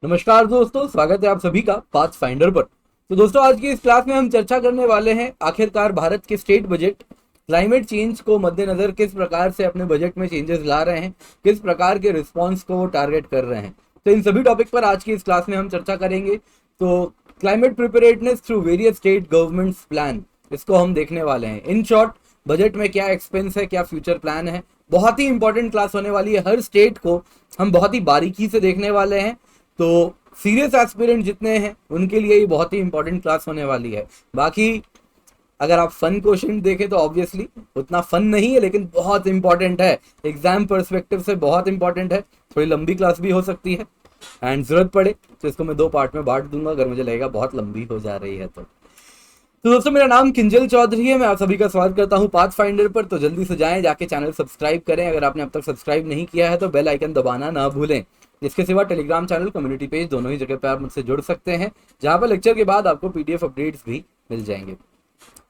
नमस्कार दोस्तों, स्वागत है आप सभी का पाथ फाइंडर पर। तो दोस्तों, आज की इस क्लास में हम चर्चा करने वाले हैं आखिरकार भारत के स्टेट बजट क्लाइमेट चेंज को मद्देनजर किस प्रकार से अपने बजट में चेंजेस ला रहे हैं, किस प्रकार के रिस्पॉन्स को वो टारगेट कर रहे हैं। तो इन सभी टॉपिक पर आज की इस क्लास में हम चर्चा करेंगे। तो climate preparedness through various state governments plan, इसको हम देखने वाले हैं। इन शॉर्ट, बजट में क्या एक्सपेंस है, क्या फ्यूचर प्लान है। बहुत ही इंपॉर्टेंट क्लास होने वाली है। हर स्टेट को हम बहुत ही बारीकी से देखने वाले हैं। तो सीरियस एस्पिरेंट जितने हैं उनके लिए ये बहुत ही इंपॉर्टेंट क्लास होने वाली है। बाकी अगर आप फन क्वेश्चन देखें तो ऑब्वियसली उतना फन नहीं है, लेकिन बहुत इंपॉर्टेंट है। एग्जाम पर्सपेक्टिव से बहुत इंपॉर्टेंट है। थोड़ी लंबी क्लास भी हो सकती है एंड जरूरत पड़े तो इसको मैं 2 पार्ट में बांट दूंगा अगर मुझे लगेगा बहुत लंबी हो जा रही है तो दोस्तों, मेरा नाम किंजल चौधरी है। मैं आप सभी का स्वागत करता हूं पाथ फाइंडर पर। तो जल्दी से जाएं, जाके चैनल सब्सक्राइब करें। अगर आपने अब तक सब्सक्राइब नहीं किया है तो बेल आइकन दबाना ना भूलें। इसके सिवा टेलीग्राम चैनल, कम्युनिटी पेज, दोनों ही जगह पे आप मुझसे जुड़ सकते हैं, जहां पर लेक्चर के बाद आपको पीडीएफ अपडेट्स भी मिल जाएंगे।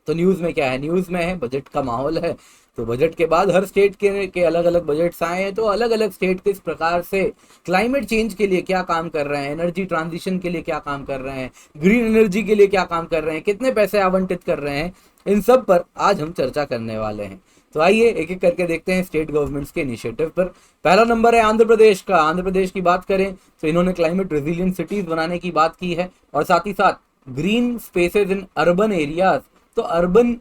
तो न्यूज़ में क्या है? न्यूज़ में है बजट का माहौल है। तो बजट के बाद हर स्टेट के अलग अलग बजट्स आए हैं। तो अलग अलग स्टेट किस प्रकार से क्लाइमेट चेंज के लिए क्या काम कर रहे हैं, एनर्जी ट्रांजिशन के लिए क्या काम कर रहे हैं, ग्रीन एनर्जी के लिए क्या काम कर रहे हैं, कितने पैसे आवंटित कर रहे हैं, इन सब पर आज हम चर्चा करने वाले हैं। तो आइए एक एक करके देखते हैं स्टेट गवर्नमेंट्स के इनिशिएटिव पर। पहला नंबर है आंध्र प्रदेश का। आंध्र प्रदेश की बात करें तो इन्होंने क्लाइमेट रेजिलियंट सिटीज बनाने की बात की है और साथ ही साथ green spaces in urban areas. तो अर्बन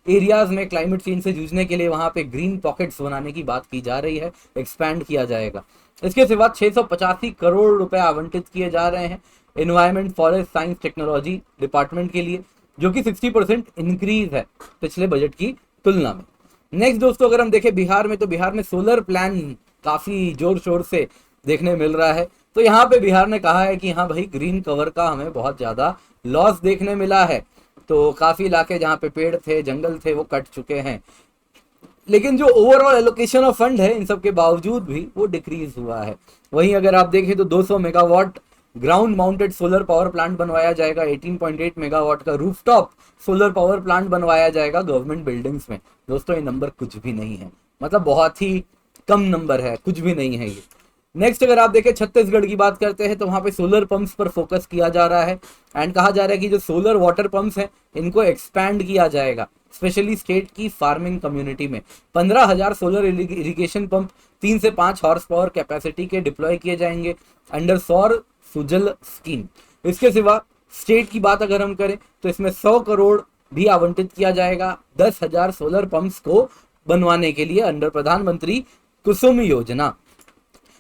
एरियाज में क्लाइमेट चेंज से जूझने के लिए वहां पे ग्रीन पॉकेट्स बनाने की बात की जा रही है, एक्सपैंड किया जाएगा। इसके सिवा 685 करोड़ रुपए आवंटित किए जा रहे हैं environment, forest science, technology department के लिए, जो कि 60% इंक्रीज है पिछले बजट की तुलना में। नेक्स्ट दोस्तों, अगर हम देखें बिहार में, तो बिहार में सोलर प्लान काफी जोर शोर से देखने मिल रहा है। तो यहाँ पे बिहार ने कहा है कि हाँ भाई, ग्रीन कवर का हमें बहुत ज्यादा लॉस देखने मिला है। तो काफी इलाके जहाँ पे पेड़ थे, जंगल थे, वो कट चुके हैं। लेकिन जो ओवरऑल एलोकेशन ऑफ फंड है इन सब के बावजूद भी वो डिक्रीज हुआ है। वहीं अगर आप देखें तो 200 megawatt ground mounted solar power plant बनवाया जाएगा, 18.8 मेगावाट का रूफटॉप सोलर पावर प्लांट बनवाया जाएगा गवर्नमेंट बिल्डिंग्स में। दोस्तों, ये नंबर कुछ भी नहीं है, मतलब बहुत ही कम नंबर है, कुछ भी नहीं है ये। नेक्स्ट अगर आप देखें छत्तीसगढ़ की बात करते हैं तो वहां पे सोलर पंप्स पर फोकस किया जा रहा है एंड कहा जा रहा है कि जो सोलर वाटर पंप्स हैं इनको एक्सपैंड किया जाएगा, स्पेशली स्टेट की फार्मिंग कम्युनिटी में। 15,000 सोलर इरिगेशन पंप 3 से 5 हॉर्स पावर कैपेसिटी के डिप्लॉय किए जाएंगे अंडर सौर सुजल स्कीम। इसके सिवा स्टेट की बात अगर हम करें तो इसमें 100 करोड़ भी आवंटित किया जाएगा 10,000 सोलर पंप्स को बनवाने के लिए अंडर प्रधानमंत्री कुसुम योजना।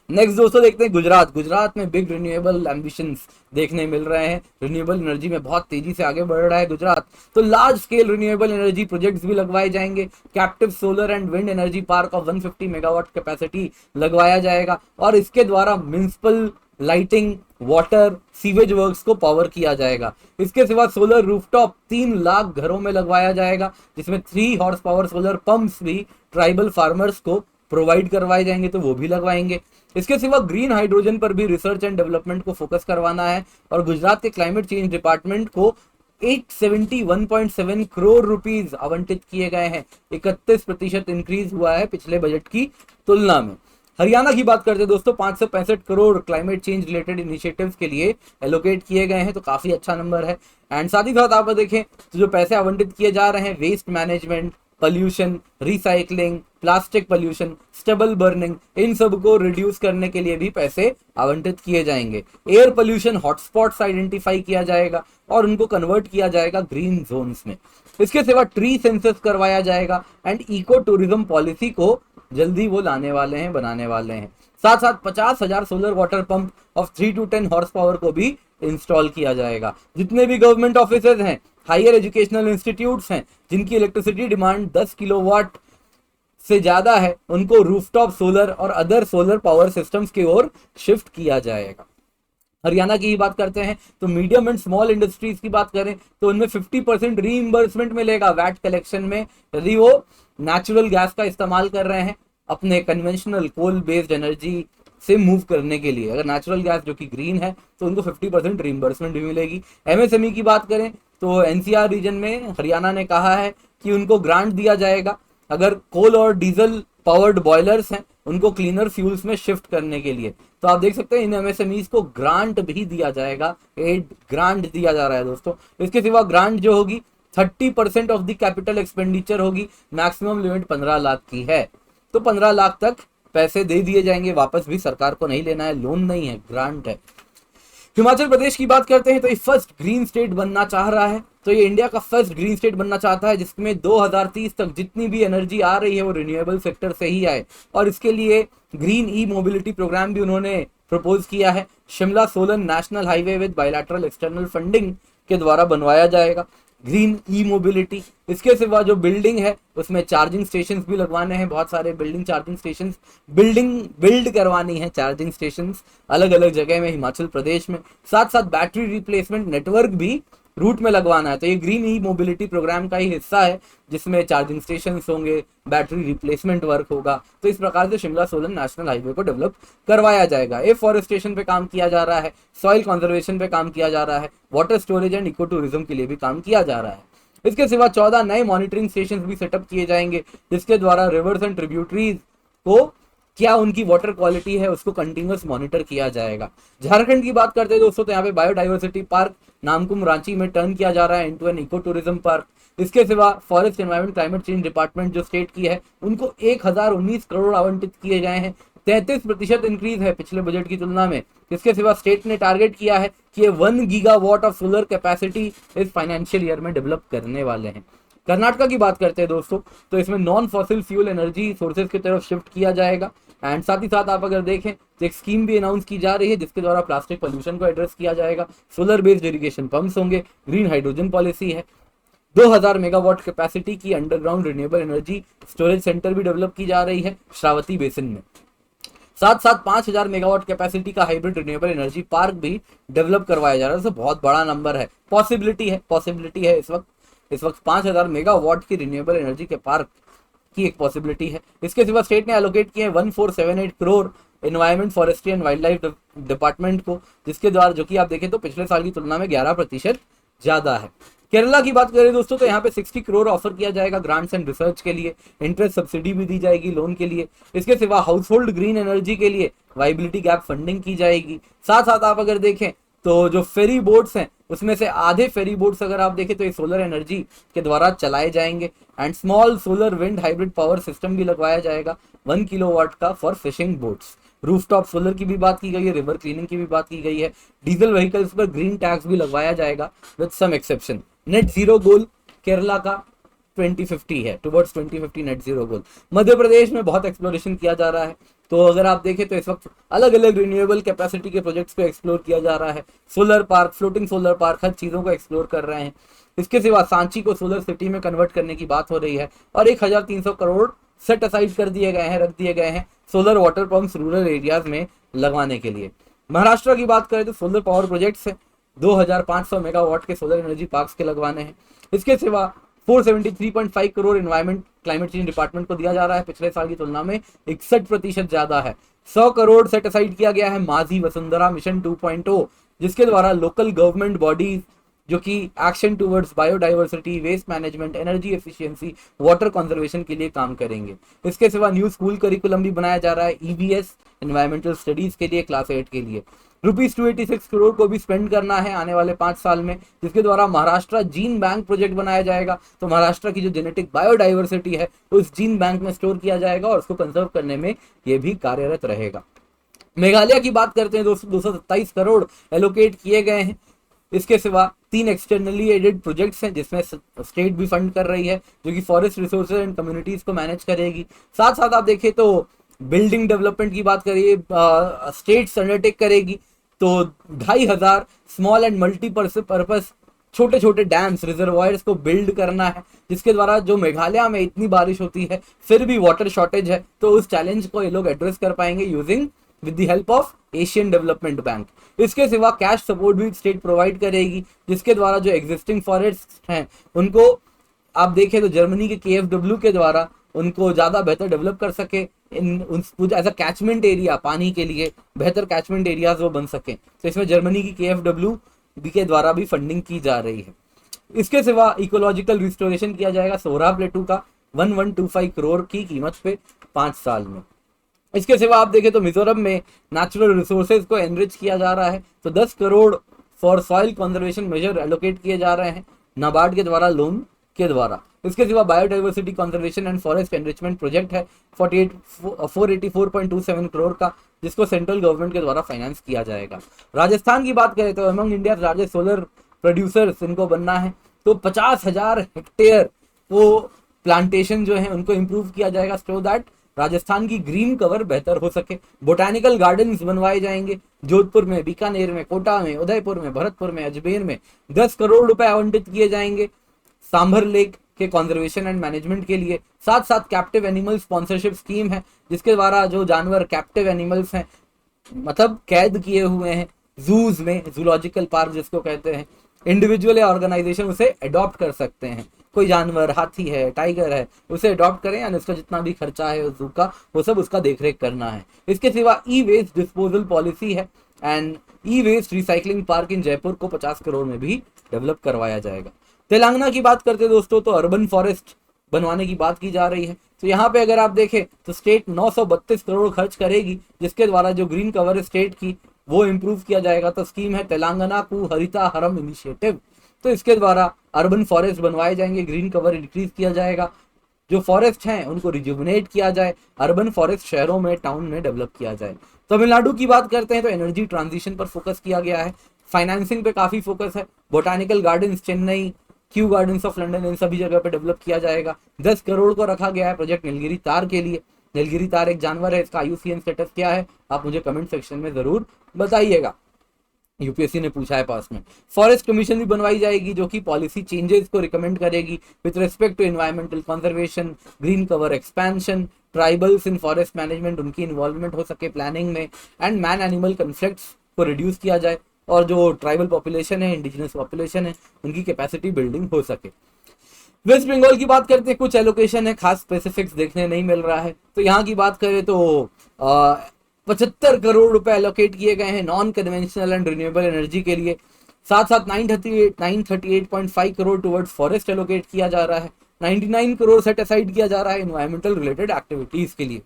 नेक्स्ट दोस्तों देखते हैं गुजरात। गुजरात में बिग रिन्यूएबल एम्बिशंस देखने मिल रहे हैं। रिन्यूएबल एनर्जी में बहुत तेजी से आगे बढ़ रहा है गुजरात। तो large scale renewable energy projects भी लगवाए जाएंगे। Captive solar and wind energy park of 150 megawatt capacity लगवाया जाएगा और इसके द्वारा municipal lighting, water, sewage works को पावर किया जाएगा। इसके सिवा सोलर रूफटॉप 3 लाख घरों में लगवाया जाएगा, जिसमें 3 हॉर्स पावर सोलर पंप्स भी ट्राइबल फार्मर्स को प्रोवाइड करवाए जाएंगे, तो वो भी लगवाएंगे। इसके सिवा ग्रीन हाइड्रोजन पर भी रिसर्च एंड डेवलपमेंट को फोकस करवाना है और गुजरात के क्लाइमेट चेंज डिपार्टमेंट को 871.7 करोड़ रुपीस आवंटित किए गए हैं। 31% इंक्रीज हुआ है पिछले बजट की तुलना में। हरियाणा की बात करते हैं दोस्तों, 565 crore climate change related initiatives के लिए एलोकेट किए गए हैं, तो काफी अच्छा नंबर है। एंड साथ ही साथ आप देखें तो जो पैसे आवंटित किए जा रहे हैं waste management, pollution, recycling, plastic pollution, stubble burning, इन सब को रिड्यूस करने के लिए भी पैसे आवंटित किए जाएंगे। एयर पॉल्यूशन हॉटस्पॉट्स आइडेंटिफाई किया जाएगा और उनको कन्वर्ट किया जाएगा ग्रीन जोन्स में। इसके सिवा ट्री सेंसस करवाया जाएगा एंड इको टूरिज्म पॉलिसी को जल्दी वो लाने वाले हैं, बनाने वाले हैं। साथ साथ 50,000 solar water pump of 3 to 10 horse power को भी इंस्टॉल किया जाएगा। जितने भी गवर्नमेंट ऑफिसेज हैं, हायर एजुकेशनल इंस्टीट्यूट्स हैं जिनकी इलेक्ट्रिसिटी डिमांड 10 किलोवाट से ज्यादा है, उनको रूफटॉप सोलर और अदर सोलर पावर सिस्टम्स की ओर शिफ्ट किया जाएगा। हरियाणा की ही बात करते हैं तो मीडियम एंड स्मॉल इंडस्ट्रीज की बात करें तो उनमें 50% रीइंबर्समेंट मिलेगा वैट कलेक्शन में, यदि वो नेचुरल गैस का इस्तेमाल कर रहे हैं अपने कन्वेंशनल कोल बेस्ड एनर्जी से मूव करने के लिए। अगर नेचुरल गैस जो कि ग्रीन है तो उनको 50% रीइंबर्समेंट भी मिलेगी। एमएसएमई की बात करें तो एनसीआर रीजन में हरियाणा ने कहा है कि उनको ग्रांट दिया जाएगा अगर कोल और डीजल पावर्ड बॉयलर्स हैं उनको क्लीनर फ्यूल्स में शिफ्ट करने के लिए। तो तो आप देख सकते हैं इन एमएसएमईज को ग्रांट भी दिया जाएगा, एड ग्रांट दिया जा रहा है दोस्तों। इसके सिवा ग्रांट जो होगी 30% ऑफ द कैपिटल एक्सपेंडिचर होगी, मैक्सिमम लिमिट 15 लाख की है। तो 15 लाख तक पैसे दे दिए जाएंगे, वापस भी सरकार को नहीं लेना है, लोन नहीं है, ग्रांट है। हिमाचल प्रदेश की बात करते हैं तो ये फर्स्ट ग्रीन स्टेट बनना चाह रहा है। तो ये इंडिया का फर्स्ट ग्रीन स्टेट बनना चाहता है जिसमें 2030 तक जितनी भी एनर्जी आ रही है वो रिन्यूएबल सेक्टर से ही आए, और इसके लिए ग्रीन ई मोबिलिटी प्रोग्राम भी उन्होंने प्रपोज किया है। Shimla Solan national highway with bilateral external funding के द्वारा बनवाया जाएगा ग्रीन ई मोबिलिटी। इसके सिवा जो बिल्डिंग है उसमें चार्जिंग स्टेशन भी लगवाने हैं, बहुत सारे चार्जिंग स्टेशन बिल्ड करवानी है, चार्जिंग स्टेशन अलग अलग जगह में हिमाचल प्रदेश में। साथ साथ बैटरी रिप्लेसमेंट नेटवर्क भी रूट में लगवाना है। तो ये ग्रीन ई मोबिलिटी प्रोग्राम का ही हिस्सा है जिसमें चार्जिंग स्टेशन होंगे, बैटरी रिप्लेसमेंट वर्क होगा। तो इस प्रकार से शिमला सोलन नेशनल हाईवे को डेवलप करवाया जाएगा। एफॉरेस्टेशन पे काम किया जा रहा है, सॉइल कंजर्वेशन पे काम किया जा रहा है, water storage and eco tourism के लिए भी काम किया जा रहा है। इसके सिवा 14 नए मॉनिटरिंग स्टेशन भी सेटअप किए जाएंगे जिसके द्वारा रिवर्स एंड ट्रिब्यूटरीज को क्या उनकी वाटर क्वालिटी है उसको कंटिन्यूअस मॉनिटर किया जाएगा। झारखंड की बात करते हैं दोस्तों तो यहाँ पे बायोडाइवर्सिटी पार्क नामकुम रांची में टर्न किया जा रहा है into an eco tourism park. इसके सिवा forest environment climate change department जो स्टेट की है उनको 1019 करोड़ आवंटित किए गए हैं, 33% इंक्रीज है पिछले बजट की तुलना में। इसके सिवा स्टेट ने टारगेट किया है कि ये 1 गीगावाट ऑफ सोलर कैपेसिटी इस फाइनेंशियल ईयर में डेवलप करने वाले हैं। कर्नाटका की बात करते हैं दोस्तों तो इसमें non fossil fuel energy sources की तरफ शिफ्ट किया जाएगा। एंड साथ ही साथ आप अगर देखें तो एक स्कीम भी अनाउंस की जा रही है जिसके द्वारा प्लास्टिक पोल्यूशन को एड्रेस किया जाएगा। सोलर बेस्ड इरिगेशन पंप्स होंगे, ग्रीन हाइड्रोजन पॉलिसी है, 2000 मेगावाट कैपेसिटी की underground renewable energy storage centre भी डेवलप की जा रही है श्रावती बेसिन में। साथ साथ 5000 मेगावाट कैपेसिटी का हाइब्रिड रिन्यूएबल एनर्जी पार्क भी डेवलप करवाया जा रहा है। तो बहुत बड़ा नंबर है, पॉसिबिलिटी है इस वक्त 5000 मेगावाट की रिन्यूएबल एनर्जी के पार्क की एक पॉसिबिलिटी है। इसके सिवा स्टेट ने एलोकेट किए 1478 crore environment forestry and wild life department को, जिसके द्वारा जो कि आप देखें तो पिछले साल की तुलना में 11% ज्यादा है। केरला की बात करें दोस्तों तो यहाँ पे 60 करोड़ ऑफर किया जाएगा ग्रांट्स एंड रिसर्च के लिए, इंटरेस्ट सब्सिडी भी दी जाएगी लोन के लिए। इसके सिवा हाउस होल्ड ग्रीन एनर्जी के लिए वाइबिलिटी गैप फंडिंग की जाएगी। साथ साथ आप अगर देखें तो जो फेरी बोट्स हैं उसमें से आधे फेरी बोट्स अगर आप देखें तो ये सोलर एनर्जी के द्वारा चलाए जाएंगे। And small solar wind hybrid power system भी लगवाया जाएगा 1 किलोवाट का for fishing boats. Rooftop solar की भी बात की गई है, रिवर क्लीनिंग की भी बात की गई है। डीजल व्हीकल्स पर ग्रीन टैक्स भी लगवाया जाएगा with some exception. Net zero goal Kerala का 2050 है, towards 2050 net zero goal. Madhya Pradesh में बहुत एक्सप्लोरेशन किया जा रहा है। तो अगर आप देखें तो इस वक्त अलग अलग रिन्यूएबल कैपेसिटी के प्रोजेक्ट्स को एक्सप्लोर किया जा रहा है। Solar park, floating solar park, हर चीजों को एक्सप्लोर कर रहे हैं। इसके सिवा सांची को सोलर सिटी में कन्वर्ट करने की बात हो रही है और 1300 करोड़ सेट असाइड कर दिए गए हैं, रख दिए गए हैं solar water pumps rural areas में लगवाने के लिए। महाराष्ट्र की बात करें तो सोलर पावर प्रोजेक्ट्स है, 2500 मेगावाट के सोलर एनर्जी पार्क्स के लगवाने हैं। इसके सिवा 473.5 crore environment climate change department को दिया जा रहा है, पिछले साल की तुलना में 61% ज्यादा है। 100 करोड़ सेट असाइड किया गया है माझी वसुंधरा मिशन 2.0 जिसके द्वारा लोकल गवर्नमेंट बॉडीज जो कि action towards biodiversity, waste management, energy efficiency, water conservation के लिए काम करेंगे। इसके सिवा न्यू स्कूल करिकुलम भी बनाया जा रहा है ईवीएस एनवायरमेंटल स्टडीज के लिए, क्लास 8 के लिए। ₹286 करोड़ को भी स्पेंड करना है आने वाले 5 साल में, जिसके द्वारा महाराष्ट्र जीन बैंक प्रोजेक्ट बनाया जाएगा। तो महाराष्ट्र की जो जेनेटिक बायोडाइवर्सिटी है उस जीन बैंक में स्टोर किया जाएगा और उसको कंजर्व करने में ये भी कार्यरत रहेगा। मेघालय की बात करते हैं दोस्तों, 227 करोड़ एलोकेट किए गए हैं। इसके सिवा 3 एक्सटर्नली एडेड प्रोजेक्ट्स हैं जिसमें स्टेट भी फंड कर रही है जो कि फॉरेस्ट रिसोर्सेज एंड कम्युनिटीज को मैनेज करेगी। साथ साथ आप देखें तो बिल्डिंग डेवलपमेंट की बात करिए, स्टेट्स अंडरटेक करेगी तो 2500 स्मॉल एंड मल्टीपर्पज छोटे छोटे डैम्स, रिजर्वायर्स को बिल्ड करना है, जिसके द्वारा जो मेघालय में इतनी बारिश होती है फिर भी वाटर शॉर्टेज है, तो उस चैलेंज को ये लोग एड्रेस कर पाएंगे using with the help of Asian development bank. इसके सिवा कैश सपोर्ट भी स्टेट प्रोवाइड करेगी, जिसके द्वारा जो एग्जिस्टिंग फॉरेस्ट हैं उनको आप देखें तो जर्मनी के KfW के द्वारा उनको ज्यादा बेहतर डेवलप कर सके, एज अ कैचमेंट एरिया, पानी के लिए बेहतर कैचमेंट एरियाज वो बन सके। तो इसमें जर्मनी की KfW के द्वारा भी फंडिंग की जा रही है। इसके सिवा इकोलॉजिकल रिस्टोरेशन किया जाएगा सोहरा प्लेटू का 1125 करोड़ की कीमत पे 5 साल में। इसके सिवा आप देखें तो मिजोरम में नेचुरल रिसोर्सेज को एनरिच किया जा रहा है, तो 10 crore for soil conservation major allocate किए जा रहे हैं नाबार्ड के द्वारा, लोन के द्वारा। इसके सिवा biodiversity conservation and forest enrichment project है 484.27 करोड़ का, जिसको सेंट्रल गवर्नमेंट के द्वारा फाइनेंस किया जाएगा। राजस्थान की बात करें तो among India largest solar producers इनको बनना है, तो 50,000 हेक्टेयर वो प्लांटेशन जो है उनको इंप्रूव किया जाएगा, सो दैट राजस्थान की ग्रीन कवर बेहतर हो सके। बोटानिकल गार्डन्स बनवाए जाएंगे जोधपुर में, बीकानेर में, कोटा में, उदयपुर में, भरतपुर में, अजमेर में। 10 करोड़ रुपए आवंटित किए जाएंगे सांभर लेक के कंजर्वेशन एंड मैनेजमेंट के लिए। साथ साथ कैप्टिव एनिमल स्पॉन्सरशिप स्कीम है, जिसके द्वारा जो जानवर कैप्टिव एनिमल्स हैं, मतलब कैद किए हुए हैं जूज में, जूलॉजिकल पार्क जिसको कहते हैं, इंडिविजुअल या ऑर्गेनाइजेशन उसे अडॉप्ट कर सकते हैं। कोई जानवर, हाथी है, टाइगर है, उसे अडॉप्ट करें यानी उसका जितना भी खर्चा है उस जू का, वो सब उसका देखरेख करना है। इसके सिवा ई वेस्ट डिस्पोजल पॉलिसी है and e waste recycling park in Jaipur को 50 करोड़ में भी डेवलप करवाया जाएगा। तेलंगाना की बात करते दोस्तों तो अर्बन फॉरेस्ट बनवाने की बात की जा रही है, तो यहाँ पे अगर आप देखें तो स्टेट 932 करोड़ खर्च करेगी, जिसके द्वारा जो ग्रीन कवर स्टेट की वो इंप्रूव किया जाएगा। तो स्कीम है तेलंगाना कु हरिता हरम इनिशिएटिव, तो इसके द्वारा अर्बन फॉरेस्ट बनवाए जाएंगे, ग्रीन कवर इंक्रीज किया जाएगा, जो फॉरेस्ट हैं उनको रिजुवनेट किया जाए, अर्बन फॉरेस्ट शहरों में, टाउन में डेवलप किया जाए। तमिलनाडु की बात करते हैं तो एनर्जी ट्रांजिशन पर फोकस किया गया है, फाइनेंसिंग पे काफी फोकस है। Botanical gardens Chennai, Kew gardens of London, इन सभी जगह पे डेवलप किया जाएगा। 10 करोड़ को रखा गया है प्रोजेक्ट नीलगिरी तार के लिए। नीलगिरी तार एक जानवर है, इसका IUCN स्टेटस क्या है आप मुझे कमेंट सेक्शन में जरूर बताइएगा, यूपीएससी ने पूछा है पास में। फॉरेस्ट कमीशन भी बनवाई जाएगी, जो कि पॉलिसी चेंजेस को रिकमेंड करेगी with respect to environmental conservation, green cover expansion, tribals in forest management, उनकी इन्वॉल्वमेंट हो सके प्लानिंग में, एंड मैन एनिमल कन्फ्लिक्ट्स को रिड्यूस किया जाए, और जो ट्राइबल पॉपुलेशन है, इंडिजिनस पॉपुलेशन है, उनकी कैपेसिटी बिल्डिंग हो सके। वेस्ट बंगाल की बात करते हैं, कुछ एलोकेशन है, खास स्पेसिफिक्स देखने नहीं मिल रहा है। तो यहाँ की बात करें तो 75 करोड़ रुपए एलोकेट किए गए हैं non conventional and renewable energy के लिए। साथ साथ 938.5 करोड़ टुवर्ड्स फॉरेस्ट एलोकेट किया जा रहा है, 99 करोड़ सेट असाइड किया जा रहा है इन्वायरमेंटल रिलेटेड एक्टिविटीज के लिए।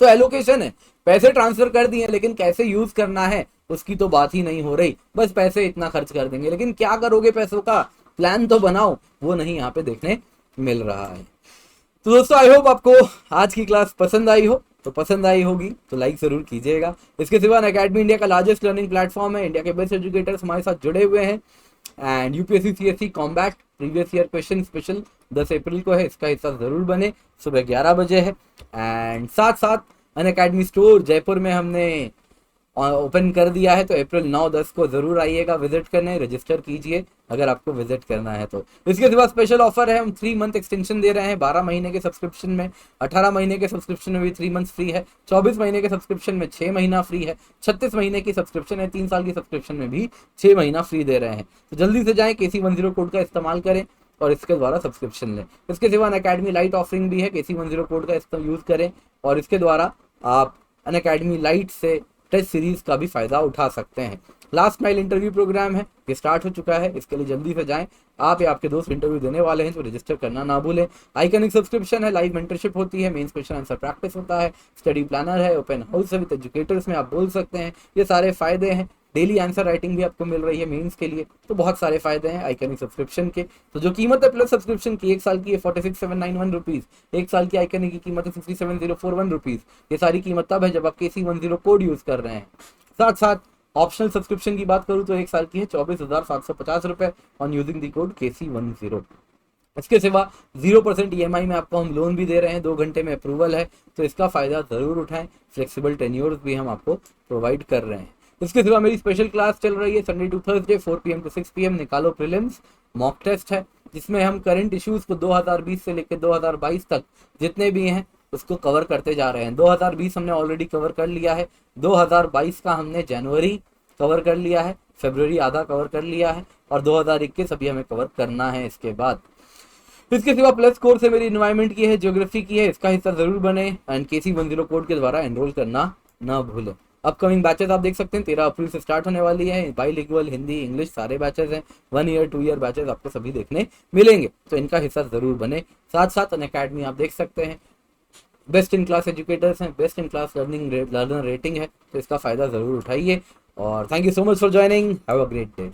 तो एलोकेशन है, पैसे ट्रांसफर कर दिए, लेकिन कैसे यूज करना है उसकी तो बात ही नहीं हो रही। बस पैसे इतना खर्च कर देंगे, लेकिन क्या करोगे पैसों का, प्लान तो बनाओ, वो नहीं यहाँ पे देखने मिल रहा है। तो दोस्तों आई होप आपको आज की क्लास पसंद आई हो, तो पसंद आई होगी तो लाइक जरूर कीजिएगा। इसके सिवा अकेडमी इंडिया का लार्जेस्ट लर्निंग प्लेटफॉर्म है, इंडिया के बेस्ट एजुकेटर्स हमारे साथ जुड़े हुए हैं, and UPSC CSE combat previous year question special 10 अप्रैल को है, इसका हिस्सा जरूर बने, सुबह 11 बजे है। एंड साथ साथ अनअकैडमी स्टोर जयपुर में हमने ओपन कर दिया है, तो अप्रैल 9-10 को जरूर आइएगा विजिट करने, रजिस्टर कीजिए अगर आपको विजिट करना है तो। इसके सिवा स्पेशल ऑफर है, हम 3 मंथ एक्सटेंशन दे रहे हैं 12 महीने के सब्सक्रिप्शन में, 18 महीने के सब्सक्रिप्शन में भी 3 मंथ फ्री है, 24 महीने के सब्सक्रिप्शन में 6 महीना फ्री है, 36 महीने की सब्सक्रिप्शन है, 3 साल की सब्सक्रिप्शन में भी 6 महीना फ्री दे रहे हैं। तो जल्दी से जाएं, KC10 कोड का इस्तेमाल करें और इसके द्वारा सब्सक्रिप्शन लें। इसके सिवा अनअकैडमी लाइट ऑफरिंग भी है, KC10 कोड का यूज करें और इसके द्वारा आप अनअकैडमी लाइट से टेस्ट सीरीज का भी फायदा उठा सकते हैं। लास्ट माइल इंटरव्यू प्रोग्राम है, ये स्टार्ट हो चुका है, इसके लिए जल्दी से जाएं, आप या आपके दोस्त इंटरव्यू देने वाले हैं तो रजिस्टर करना ना भूलें। आइकनिक सब्सक्रिप्शन है, लाइव मेंटरशिप होती है, मेंस क्वेश्चन आंसर प्रैक्टिस होता है, स्टडी प्लानर है, ओपन हाउस है विद एजुकेटर्स में आप बोल सकते हैं, ये सारे फायदे हैं। डेली आंसर राइटिंग भी आपको मिल रही है मेंस के लिए, तो बहुत सारे फायदे हैं आइकनिक सब्सक्रिप्शन के। तो जो कीमत है प्लस सब्सक्रिप्शन की 1 साल की है 46,791 रुपीज, 1 साल की आइकनिक की कीमत है 57,041 रुपीज। ये सारी कीमत तब है जब आप KC10 कोड यूज कर रहे हैं। साथ साथ ऑप्शनल सब्सक्रिप्शन की बात करूं तो 1 साल की है 24,750 रुपए on using the code KC10। इसके सिवा 0% EMI में आपको हम लोन भी दे रहे हैं, 2 घंटे में अप्रूवल है, तो इसका फायदा जरूर उठाएं। फ्लेक्सिबल टेन्योर्स भी हम आपको प्रोवाइड कर रहे हैं। इसके सिवा मेरी स्पेशल क्लास चल रही है Sunday to Thursday 4 PM to 6 PM, निकालो प्रीलिम्स मॉक टेस्ट है, जिसमें हम करंट इश्यूज को 2020 से लेकर 2022 तक जितने भी हैं उसको कवर करते जा रहे हैं। 2020 हमने ऑलरेडी कवर कर लिया है, 2022 का हमने जनवरी कवर कर लिया है, फरवरी आधा कवर कर लिया है, और 2021 अभी हमें कवर करना है इसके बाद। इसके सिवा प्लस कोर्स है मेरी एनवायरमेंट की है, ज्योग्राफी की है, इसका हिस्सा जरूर बने एंड KC10 कोड के द्वारा एनरोल करना ना भूलें। अपकमिंग बैचेस आप देख सकते हैं 13 अप्रैल से स्टार्ट होने वाली है, बाइलिंगुअल हिंदी इंग्लिश सारे बैचेस हैं, 1 ईयर 2 ईयर बैचेस आपको सभी देखने मिलेंगे, तो इनका हिस्सा जरूर बने। साथ साथ अनअकैडमी आप देख सकते हैं बेस्ट इन क्लास एजुकेटर्स हैं, best in class learner rating है, तो इसका फ़ायदा ज़रूर उठाइए। और thank you so much for joining, have a great day.